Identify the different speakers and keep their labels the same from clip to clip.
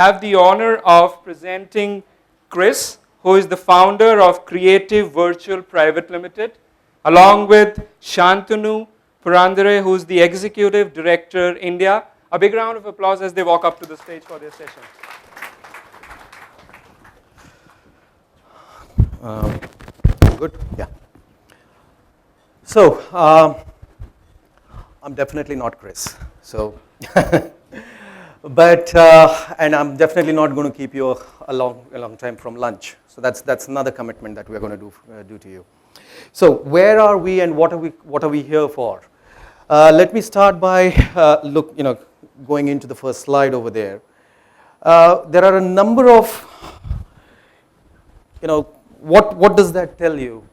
Speaker 1: have the honor of presenting Chris, who is the founder of Creative Virtual Private Limited, along with Shantanu Purandare, who is the Executive Director, India. A big round of applause as they walk up to the stage for their session.
Speaker 2: Good? Yeah. So, I'm definitely not Chris. So, but and I'm definitely not going to keep you a long time from lunch. So that's another commitment that we're going to do to you. So, where are we and what are we here for? Let me start by going into the first slide over there. There are a number of what does that tell you?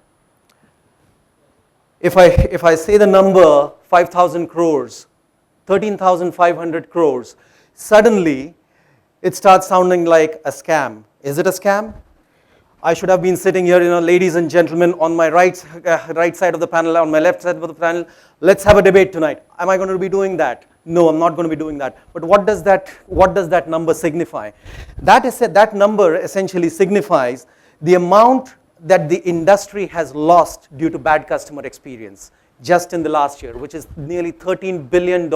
Speaker 2: If I say the number 5,000 crores, 13,500 crores, suddenly it starts sounding like a scam. Is it a scam? I should have been sitting here, ladies and gentlemen, on my right side of the panel, on my left side of the panel. Let's have a debate tonight. Am I going to be doing that? No, I'm not going to be doing that. But what does that number signify? That number essentially signifies the amount that the industry has lost due to bad customer experience just in the last year, which is nearly $13 billion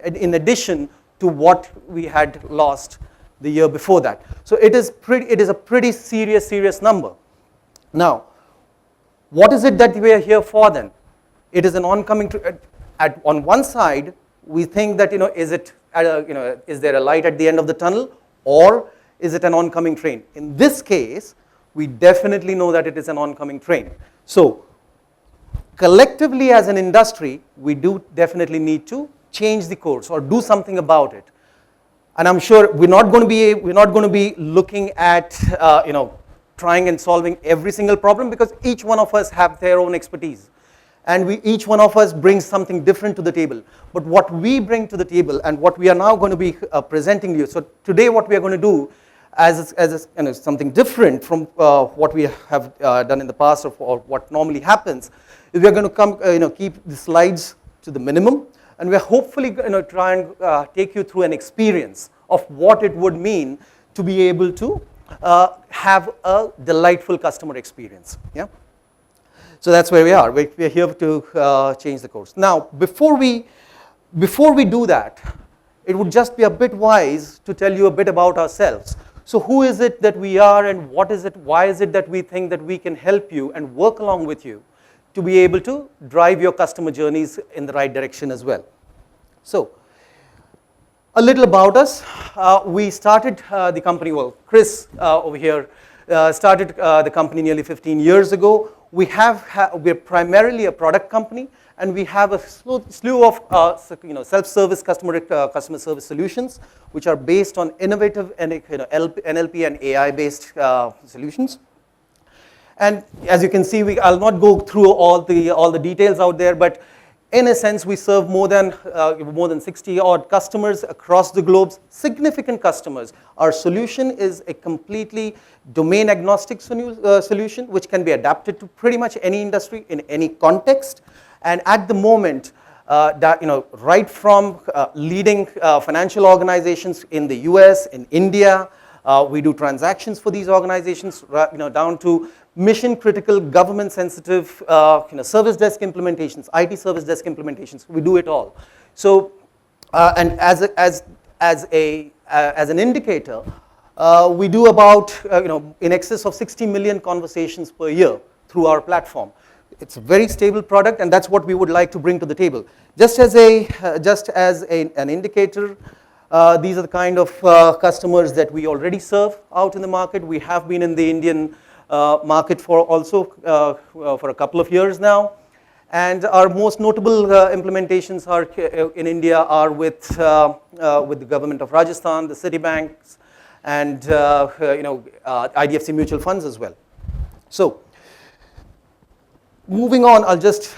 Speaker 2: in addition to what we had lost the year before that. So it is a pretty serious number. Now, what is it that we are here for then? It is an oncoming, on one side, we think that, is there a light at the end of the tunnel, or is it an oncoming train? In this case, we definitely know that it is an oncoming train. So, collectively as an industry, we do definitely need to change the course or do something about it. And I'm sure we're not going to be looking at trying and solving every single problem, because each one of us have their own expertise, and each one of us brings something different to the table. But what we bring to the table and what we are now going to be presenting to you. So today, what we are going to do as something different from what we have done in the past, or what normally happens, is we are going to keep the slides to the minimum, and we are hopefully try and take you through an experience of what it would mean to be able to have a delightful customer experience. Yeah. So that's where we are. We are here to change the course. Now, before we do that, it would just be a bit wise to tell you a bit about ourselves. So who is it that we are, and what is it, why is it that we think that we can help you and work along with you to be able to drive your customer journeys in the right direction as well. So, a little about us. We started the company, well, Chris over here started the company nearly 15 years ago. We're primarily a product company, and we have a slew of self-service customer service solutions, which are based on innovative NLP and AI-based solutions. And as you can see, I'll not go through all the details out there, but in a sense, we serve more than 60 odd customers across the globe, significant customers. Our solution is a completely domain agnostic solution, which can be adapted to pretty much any industry in any context. And at the moment, right from leading financial organizations in the US, in India, we do transactions for these organizations, down to mission-critical, government-sensitive, service desk implementations, IT service desk implementations. We do it all. So, and as an indicator, we do about in excess of 60 million conversations per year through our platform. It's a very stable product, and that's what we would like to bring to the table. Just as an indicator, these are the kind of customers that we already serve out in the market. We have been in the Indian market for a couple of years now, and our most notable implementations are in India are with the government of Rajasthan, the Citibanks, and IDFC mutual funds as well. So, moving on, I'll just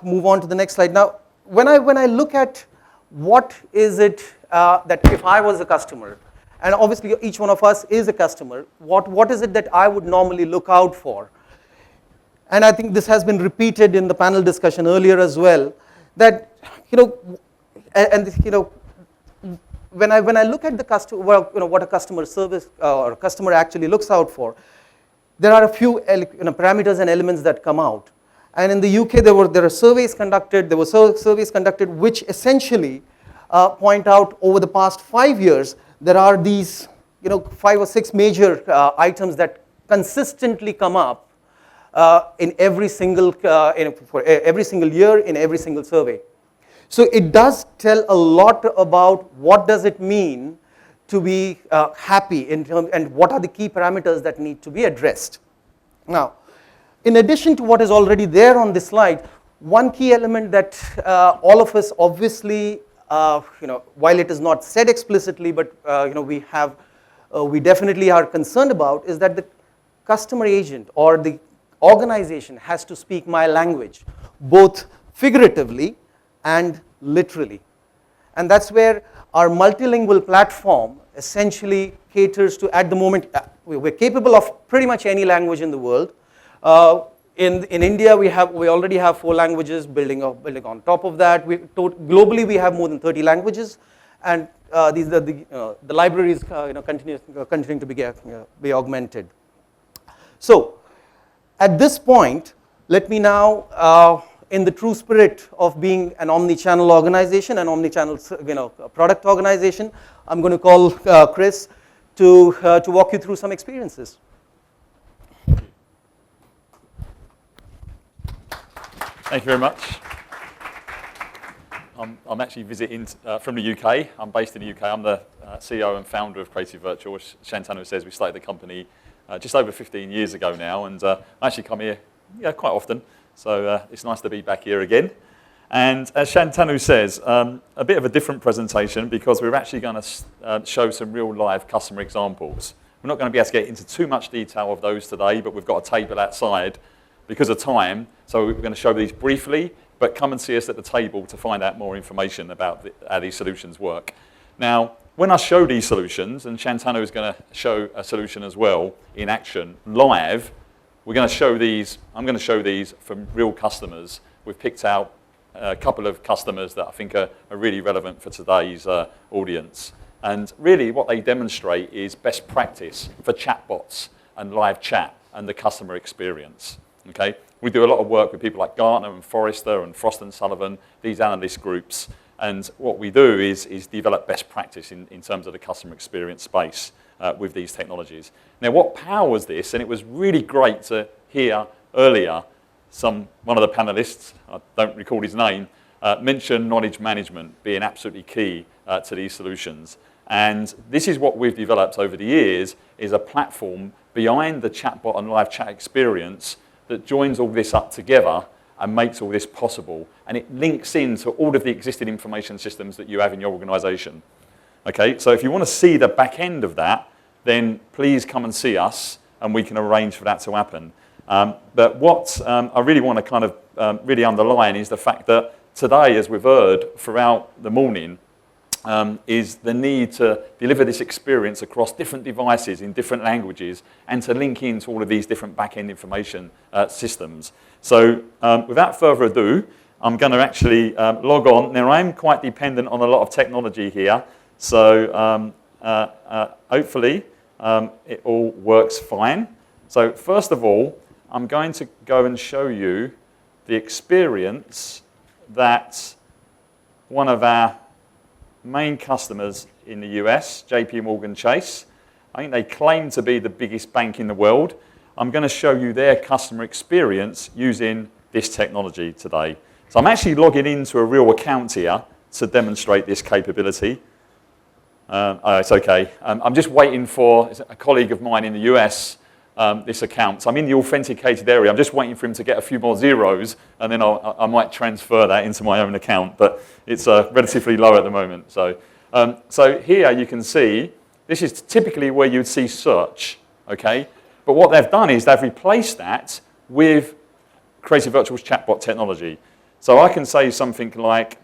Speaker 2: move on to the next slide. Now, when I look at what is it that if I was a customer, and obviously each one of us is a customer, what is it that I would normally look out for? And I think this has been repeated in the panel discussion earlier as well, that when I look at the customer, well, what a customer service or a customer actually looks out for, there are a few parameters and elements that come out. And in the UK, there are surveys conducted. There were surveys conducted which essentially point out over the past 5 years there are these 5 or 6 major items that consistently come up in every single for every single year in every single survey. So it does tell a lot about what does it mean to be happy in terms, and what are the key parameters that need to be addressed. Now, in addition to what is already there on this slide, one key element that all of us obviously, while it is not said explicitly, but we definitely are concerned about, is that the customer agent or the organization has to speak my language, both figuratively and literally. And that's where our multilingual platform essentially caters to, at the moment, we're capable of pretty much any language in the world. In India, we already have 4 languages. Building on top of that, globally we have more than 30 languages, and these are the libraries continuing to be augmented. So, at this point, let me now, in the true spirit of being an omni-channel organization, an omni-channel product organization, I'm going to call Chris to walk you through some experiences.
Speaker 3: Thank you very much. I'm actually visiting from the UK. I'm based in the UK. I'm the CEO and founder of Creative Virtual. As Shantanu says, we started the company just over 15 years ago now, and I actually come here quite often. So it's nice to be back here again. And as Shantanu says, a bit of a different presentation because we're actually going to show some real live customer examples. We're not going to be able to get into too much detail of those today, but we've got a table outside because of time. So we're going to show these briefly, but come and see us at the table to find out more information about how these solutions work. Now, when I show these solutions, and Shantanu is going to show a solution as well in action live, we're going to show these. I'm going to show these from real customers. We've picked out a couple of customers that I think are really relevant for today's audience. And really what they demonstrate is best practice for chatbots and live chat and the customer experience. Okay? We do a lot of work with people like Gartner and Forrester and Frost & Sullivan, these analyst groups. And what we do is develop best practice in terms of the customer experience space with these technologies. Now, what powers this, and it was really great to hear earlier one of the panelists, I don't recall his name, mention knowledge management being absolutely key to these solutions. And this is what we've developed over the years, is a platform behind the chatbot and live chat experience that joins all this up together and makes all this possible. And it links into all of the existing information systems that you have in your organization. Okay, so if you want to see the back end of that, then please come and see us and we can arrange for that to happen. But what I really want to kind of really underline is the fact that today, as we've heard throughout the morning, is the need to deliver this experience across different devices in different languages and to link into all of these different back-end information systems. So without further ado, I'm going to actually log on. Now, I'm quite dependent on a lot of technology here, so hopefully it all works fine. So first of all, I'm going to go and show you the experience that one of our main customers in the US, JP Morgan Chase. I think they claim to be the biggest bank in the world. I'm going to show you their customer experience using this technology today. So I'm actually logging into a real account here to demonstrate this capability. It's okay. I'm just waiting for a colleague of mine in the US, this account. So I'm in the authenticated area. I'm just waiting for him to get a few more zeros, and then I might transfer that into my own account. But it's relatively low at the moment. So, so here you can see, this is typically where you'd see search, okay? But what they've done is they've replaced that with Creative Virtual's chatbot technology. So I can say something like,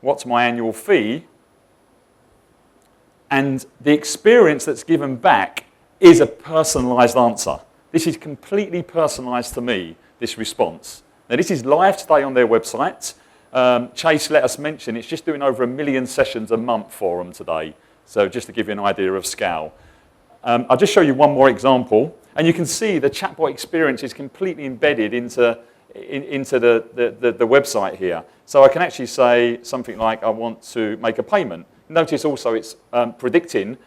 Speaker 3: what's my annual fee? And the experience that's given back is a personalized answer. This is completely personalized to me, this response. Now, this is live today on their website. Chase let us mention it's just doing over 1 million sessions a month for them today. So just to give you an idea of scale. I'll just show you one more example. And you can see the chatbot experience is completely embedded into the website here. So I can actually say something like, I want to make a payment. Notice also it's predicting.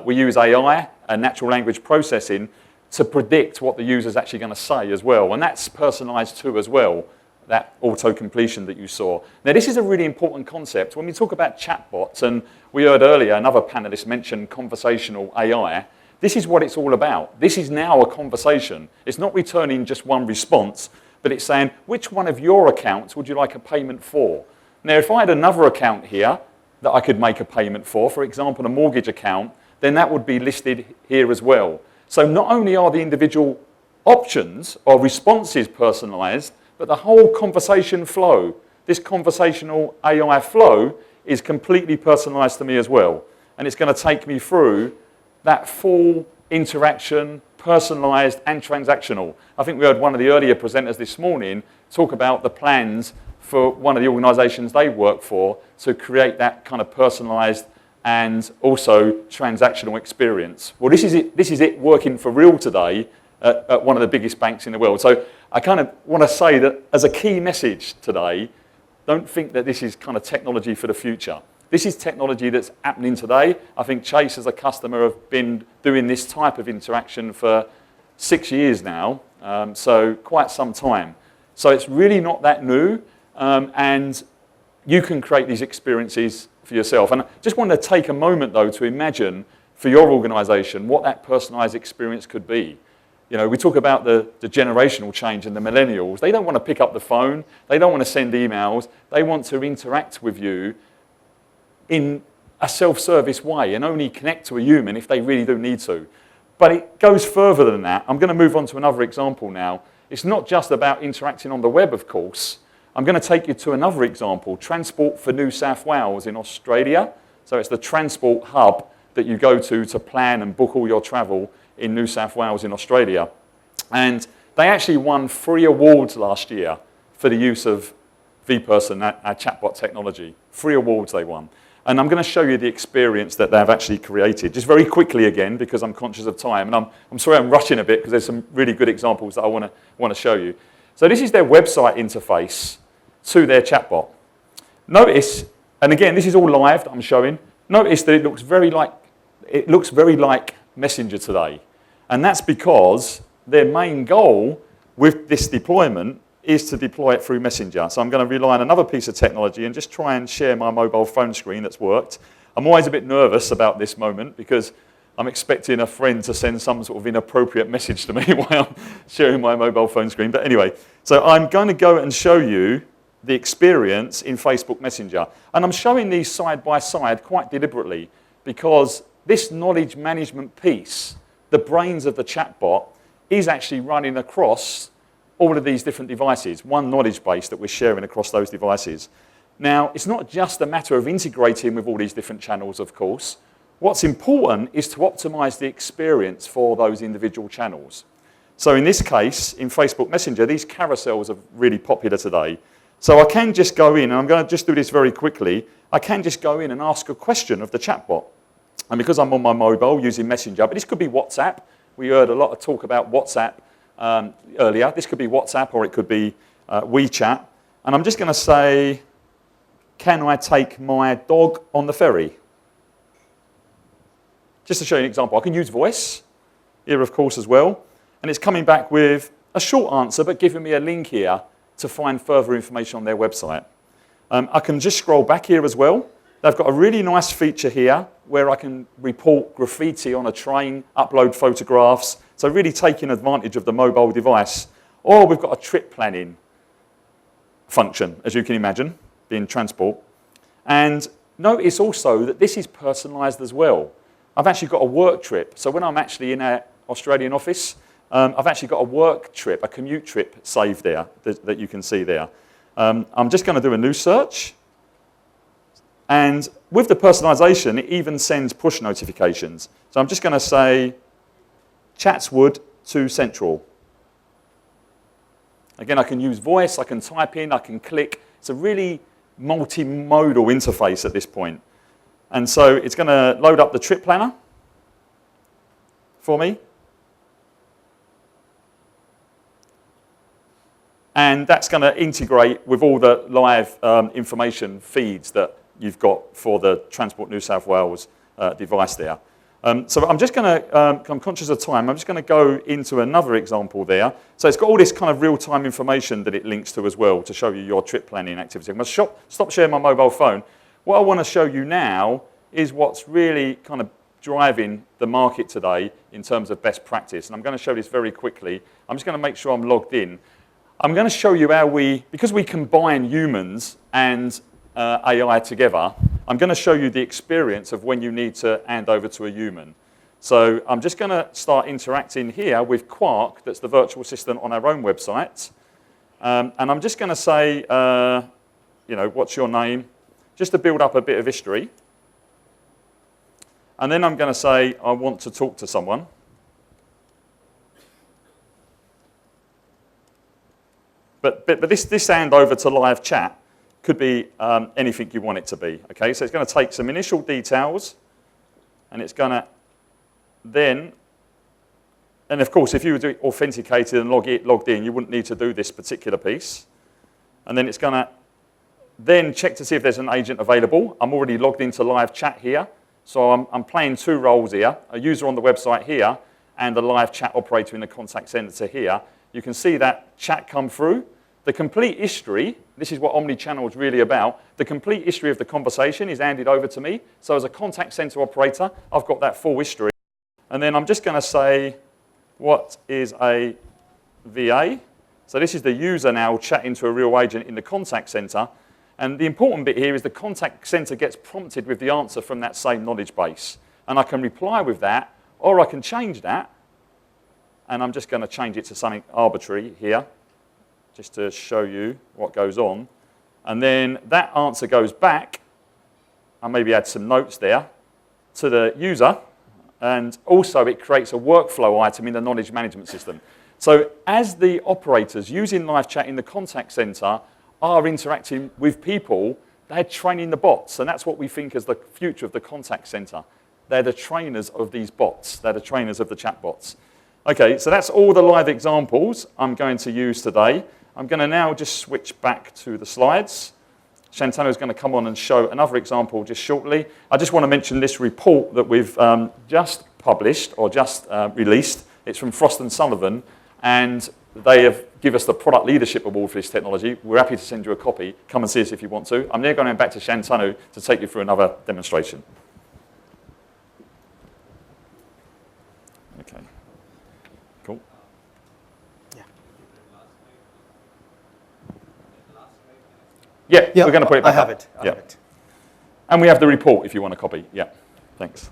Speaker 3: We use AI and natural language processing to predict what the user's actually going to say as well. And that's personalized too as well, that auto-completion that you saw. Now, this is a really important concept. When we talk about chatbots, and we heard earlier another panelist mention conversational AI, this is what it's all about. This is now a conversation. It's not returning just one response, but it's saying, which one of your accounts would you like a payment for? Now, if I had another account here that I could make a payment for example, a mortgage account, then that would be listed here as well. So not only are the individual options or responses personalized, but the whole conversation flow, this conversational AI flow, is completely personalized to me as well. And it's going to take me through that full interaction, personalized and transactional. I think we heard one of the earlier presenters this morning talk about the plans for one of the organizations they work for to create that kind of personalized and also transactional experience. Well, this is it working for real today at one of the biggest banks in the world. So I kind of want to say that as a key message today, don't think that this is kind of technology for the future. This is technology that's happening today. I think Chase as a customer have been doing this type of interaction for 6 years now, so quite some time. So it's really not that new, and you can create these experiences for yourself. And I just want to take a moment, though, to imagine for your organization what that personalized experience could be. You know, we talk about the generational change and the millennials. They don't want to pick up the phone. They don't want to send emails. They want to interact with you in a self-service way and only connect to a human if they really do need to. But it goes further than that. I'm going to move on to another example now. It's not just about interacting on the web, of course. I'm going to take you to another example, Transport for New South Wales in Australia. So it's the transport hub that you go to plan and book all your travel in New South Wales in Australia. And they actually won 3 awards last year for the use of vPerson, our chatbot technology. 3 awards they won. And I'm going to show you the experience that they've actually created. Just very quickly again, because I'm conscious of time. And I'm sorry I'm rushing a bit because there's some really good examples that I want to show you. So this is their website interface to their chatbot. Notice, and again, this is all live that I'm showing. Notice that it looks very like Messenger today. And that's because their main goal with this deployment is to deploy it through Messenger. So I'm going to rely on another piece of technology and just try and share my mobile phone screen that's worked. I'm always a bit nervous about this moment because I'm expecting a friend to send some sort of inappropriate message to me while I'm sharing my mobile phone screen. But anyway, so I'm going to go and show you the experience in Facebook Messenger. And I'm showing these side by side quite deliberately because this knowledge management piece, the brains of the chatbot, is actually running across all of these different devices, one knowledge base that we're sharing across those devices. Now, it's not just a matter of integrating with all these different channels, of course. What's important is to optimize the experience for those individual channels. So in this case, in Facebook Messenger, these carousels are really popular today. So I can just go in, and I'm going to just do this very quickly, I can just go in and ask a question of the chatbot. And because I'm on my mobile using Messenger, but this could be WhatsApp. We heard a lot of talk about WhatsApp earlier. This could be WhatsApp or it could be WeChat. And I'm just going to say, can I take my dog on the ferry? Just to show you an example, I can use voice here, of course, as well. And it's coming back with a short answer, but giving me a link here to find further information on their website. I can just scroll back here as well. They've got a really nice feature here where I can report graffiti on a train, upload photographs. So really taking advantage of the mobile device. Or we've got a trip planning function, as you can imagine, being transport. And notice also that this is personalized as well. I've actually got a work trip. So when I'm actually in our Australian office, I've actually got a work trip, a commute trip saved there that you can see there. I'm just going to do a new search. And with the personalization, it even sends push notifications. So I'm just going to say, Chatswood to Central. Again, I can use voice, I can type in, I can click, It's a really multimodal interface at this point. And so it's going to load up the trip planner for me. And that's going to integrate with all the live information feeds that you've got for the Transport New South Wales device there. So I'm just going to, I'm conscious of time, I'm just going to go into another example there. So it's got all this kind of real-time information that it links to as well to show you your trip planning activity. I'm going to stop sharing my mobile phone. What I want to show you now is what's really kind of driving the market today in terms of best practice. And I'm going to show this very quickly. I'm just going to make sure I'm logged in. I'm going to show you how because we combine humans and AI together, I'm going to show you the experience of when you need to hand over to a human. So I'm just going to start interacting here with Quark, that's the virtual assistant on our own website. And I'm just going to say, what's your name? Just to build up a bit of history. And then I'm going to say, I want to talk to someone. But this handover to live chat could be anything you want it to be. Okay, so it's going to take some initial details, and it's going to then, and of course, if you were authenticated and logged in, you wouldn't need to do this particular piece. And then it's going to then check to see if there's an agent available. I'm already logged into live chat here, so I'm playing two roles here: a user on the website here, and a live chat operator in the contact center here. You can see that chat come through. The complete history, this is what omnichannel is really about, the complete history of the conversation is handed over to me. So as a contact center operator, I've got that full history. And then I'm just going to say, what is a VA? So this is the user now chatting to a real agent in the contact center. And the important bit here is the contact center gets prompted with the answer from that same knowledge base. And I can reply with that, or I can change that. And I'm just going to change it to something arbitrary here, just to show you what goes on. And then that answer goes back, I maybe add some notes there, to the user, and also it creates a workflow item in the knowledge management system. So as the operators using live chat in the contact center are interacting with people, they're training the bots, and that's what we think is the future of the contact center. They're the trainers of these bots. They're the trainers of the chat bots. Okay, so that's all the live examples I'm going to use today. I'm going to now just switch back to the slides. Shantanu is going to come on and show another example just shortly. I just want to mention this report that we've just published or just released. It's from Frost & Sullivan, and they have given us the Product Leadership Award for this technology. We're happy to send you a copy. Come and see us if you want to. I'm now going back to Shantanu to take you through another demonstration. Okay. Cool. Yeah, we're going to put it back
Speaker 2: I have
Speaker 3: up.
Speaker 2: it. I have it.
Speaker 3: And we have the report if you want a copy. Yeah, thanks.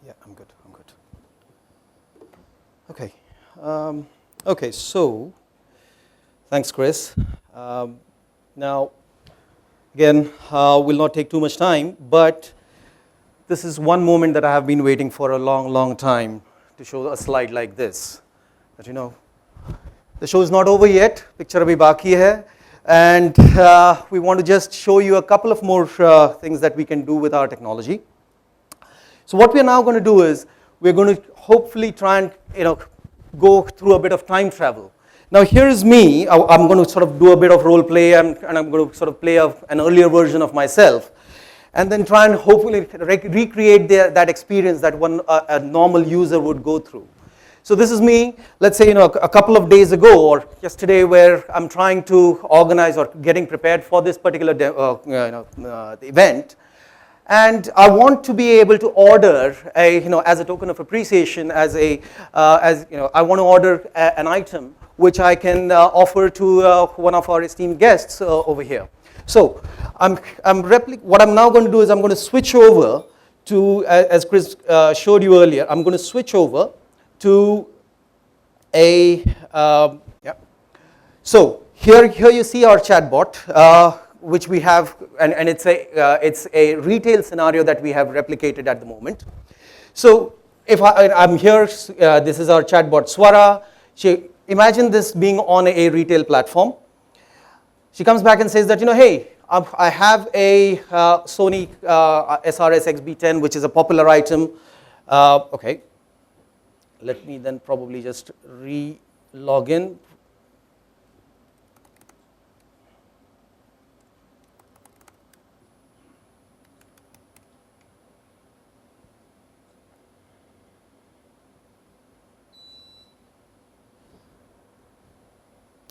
Speaker 2: Yeah, I'm good. I'm good. Okay. Okay, so thanks, Chris. Now, again, will not take too much time, but this is one moment that I have been waiting for a long, long time to show a slide like this. That the show is not over yet. Picture abhi baki hai, and we want to just show you a couple of more things that we can do with our technology. So what we are now going to do is we're going to hopefully try and go through a bit of time travel. Now here is me. I'm going to sort of do a bit of role play, and I'm going to sort of play an earlier version of myself, and then try and hopefully recreate that experience that a normal user would go through. So this is me, let's say a couple of days ago or yesterday, where I'm trying to organize or getting prepared for this particular event. And I want to be able to order as a token of appreciation, I want to order an item which I can offer to one of our esteemed guests over here. So what I'm now going to do is I'm going to switch over to, as Chris showed you earlier, I'm going to switch over to So here you see our chatbot. which we have, and it's a retail scenario that we have replicated at the moment. So if I'm here, this is our chatbot Swara. Imagine this being on a retail platform. She comes back and says that, hey, I have a Sony SRS XB10, which is a popular item. Okay, let me then probably just re-log in.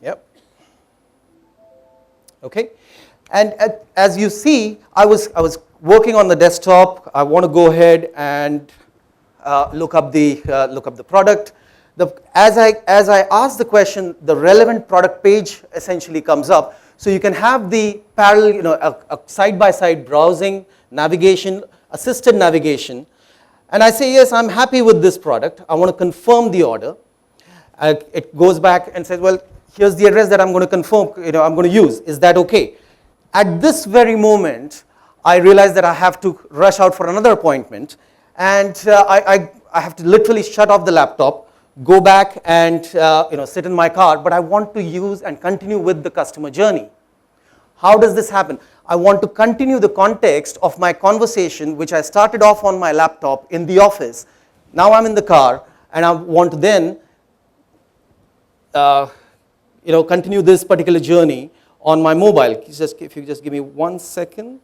Speaker 2: Yep. Okay, and as you see, I was working on the desktop. I want to go ahead and look up the product. As I ask the question, the relevant product page essentially comes up. So you can have the parallel, a side-by-side browsing, navigation, assisted navigation, and I say yes, I'm happy with this product. I want to confirm the order. It goes back and says, well, here's the address that I'm going to confirm, I'm going to use. Is that okay? At this very moment, I realize that I have to rush out for another appointment, and I have to literally shut off the laptop, go back and sit in my car, but I want to use and continue with the customer journey. How does this happen? I want to continue the context of my conversation, which I started off on my laptop in the office. Now I'm in the car, and I want to then continue this particular journey on my mobile. If you just give me 1 second.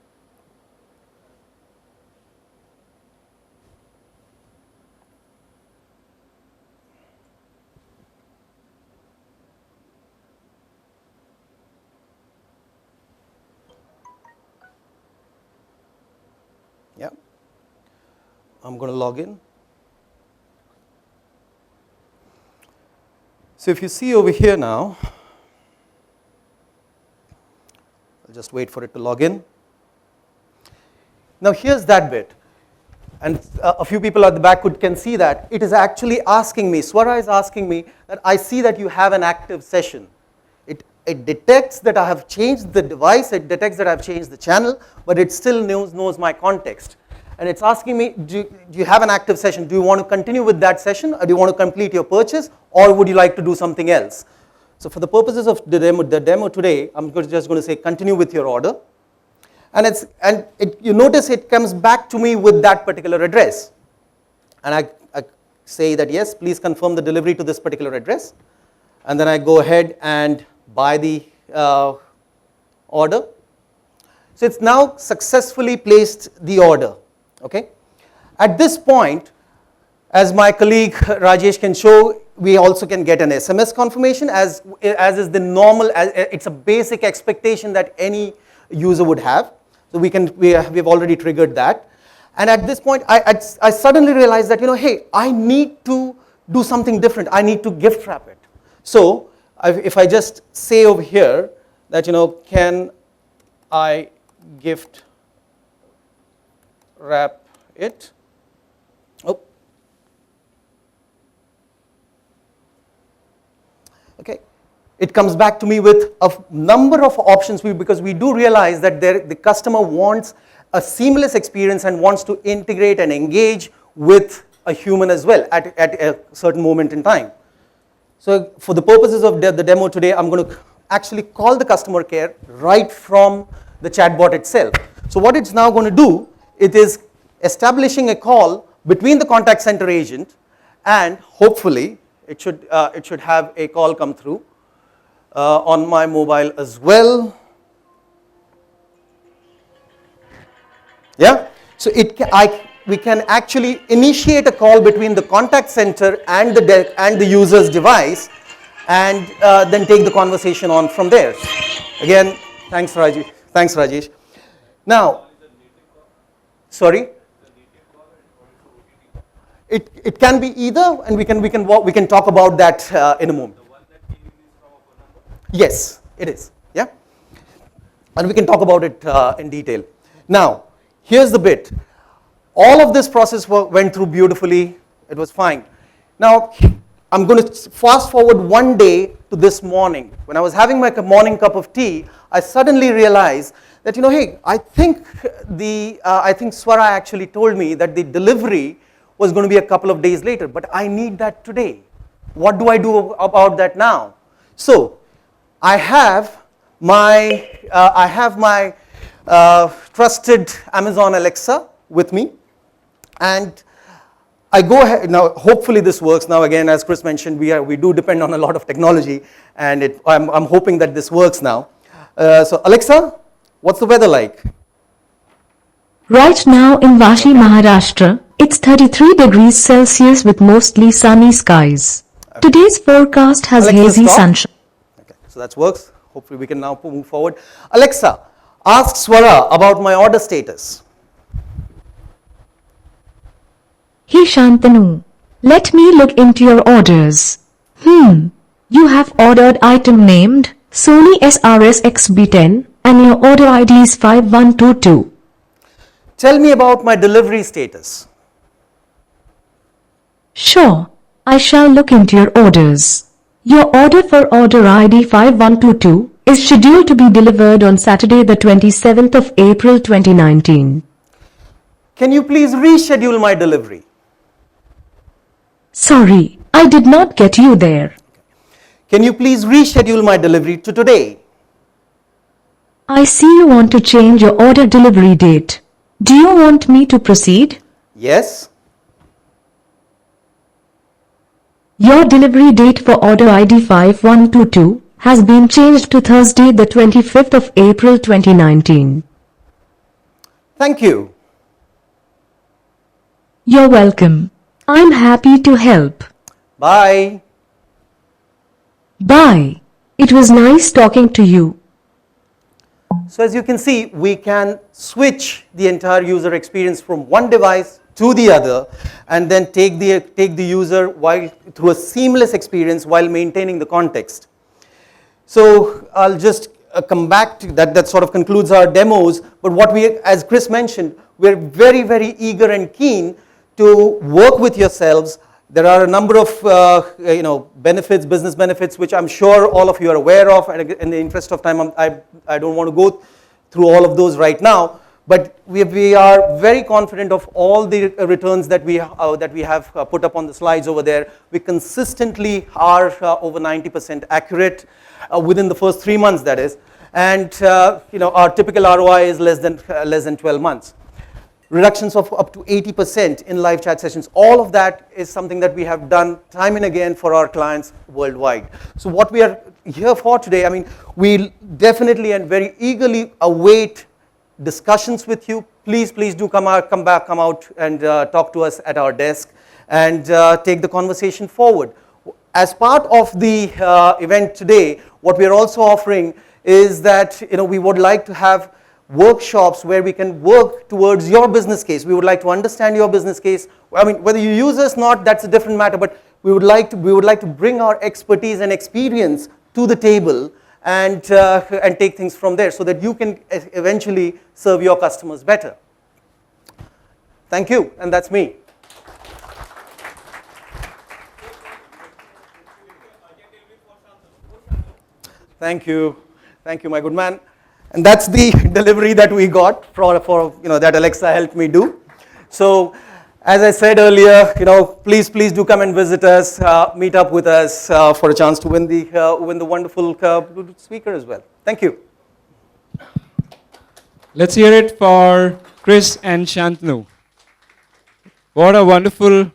Speaker 2: Yeah, I'm going to log in. So if you see over here now, I'll just wait for it to log in. Now here's that bit, and a few people at the back can see that it is actually asking me, Swara is asking me that I see that you have an active session. It detects that I have changed the device, it detects that I've changed the channel, but it still knows my context. And it's asking me, do you have an active session? Do you want to continue with that session, or do you want to complete your purchase, or would you like to do something else? So for the purposes of the demo today, I'm just going to say continue with your order. And you notice it comes back to me with that particular address. And I say that yes, please confirm the delivery to this particular address. And then I go ahead and buy the order. So it's now successfully placed the order. Okay. At this point, as my colleague Rajesh can show, we also can get an SMS confirmation as is the normal, it's a basic expectation that any user would have. So we've already triggered that. And at this point, I suddenly realized that, hey, I need to do something different. I need to gift wrap it. So if I just say over here that, can I gift wrap it? Oh. Okay. It comes back to me with a number of options because we do realize that the customer wants a seamless experience and wants to integrate and engage with a human as well at a certain moment in time. So for the purposes of the demo today, I'm going to actually call the customer care right from the chatbot itself. So what it's now going to do, it is establishing a call between the contact center agent, and hopefully it should have a call come through on my mobile as well. Yeah, so we can actually initiate a call between the contact center and the user's device, and then take the conversation on from there. Again, thanks Rajesh. Now, sorry. It can be either, and we can talk about that in a moment. The one that came in is from a phone number? Yes, it is. Yeah, and we can talk about it in detail. Now, here's the bit. All of this process went through beautifully. It was fine. Now, I'm going to fast forward one day to this morning. When I was having my morning cup of tea, I suddenly realized that, hey, I think Swara actually told me that the delivery was going to be a couple of days later, but I need that today. What do I do about that now? So I have my trusted Amazon Alexa with me, and I go ahead now. Hopefully this works now. Again, as Chris mentioned, we do depend on a lot of technology, and I'm hoping that this works now. So Alexa, what's the weather like?
Speaker 4: Right now in Vashi, Maharashtra, it's 33 degrees Celsius with mostly sunny skies. Today's forecast has
Speaker 2: Alexa,
Speaker 4: hazy
Speaker 2: stop.
Speaker 4: sunshine.
Speaker 2: Okay, so that works. Hopefully we can now move forward. Alexa, ask Swara about my order status.
Speaker 4: Hey Shantanu, let me look into your orders. You have ordered item named Sony SRS XB10 and your order ID is 5122.
Speaker 2: Tell me about my delivery status.
Speaker 4: Sure, I shall look into your orders. Your order for order ID 5122 is scheduled to be delivered on Saturday the 27th of April 2019.
Speaker 2: Can you please reschedule my delivery?
Speaker 4: Sorry, I did not get you there.
Speaker 2: Can you please reschedule my delivery to today?
Speaker 4: I see you want to change your order delivery date. Do you want me to proceed?
Speaker 2: Yes.
Speaker 4: Your delivery date for order ID 5122 has been changed to Thursday the 25th of April 2019.
Speaker 2: Thank you.
Speaker 4: You're welcome. I'm happy to help.
Speaker 2: Bye.
Speaker 4: Bye. It was nice talking to you.
Speaker 2: So as you can see, we can switch the entire user experience from one device to the other, and then take the user through a seamless experience while maintaining the context. So I'll just come back to that. That sort of concludes our demos. But what as Chris mentioned, we're very, very eager and keen to work with yourselves. There are a number of benefits, business benefits, which I'm sure all of you are aware of. And in the interest of time, I don't want to go through all of those right now. But we are very confident of all the returns that we have put up on the slides over there. We consistently are over 90% accurate within the first 3 months, that is. And our typical ROI is less than 12 months. Reductions of up to 80% in live chat sessions. All of that is something that we have done time and again for our clients worldwide. So what we are here for today, we definitely and very eagerly await discussions with you. Please do come out and talk to us at our desk and take the conversation forward. As part of the event today, what we are also offering is that we would like to have workshops where we can work towards your business case. We would like to understand your business case. Whether you use us or not, that's a different matter, but we would like to bring our expertise and experience to the table and take things from there so that you can eventually serve your customers better. Thank you, and that's me. Thank you, my good man. And that's the delivery that we got for that Alexa helped me do. So, as I said earlier, please do come and visit us, meet up with us for a chance to win the wonderful Bluetooth speaker as well. Thank you.
Speaker 1: Let's hear it for Chris and Shantanu. What a wonderful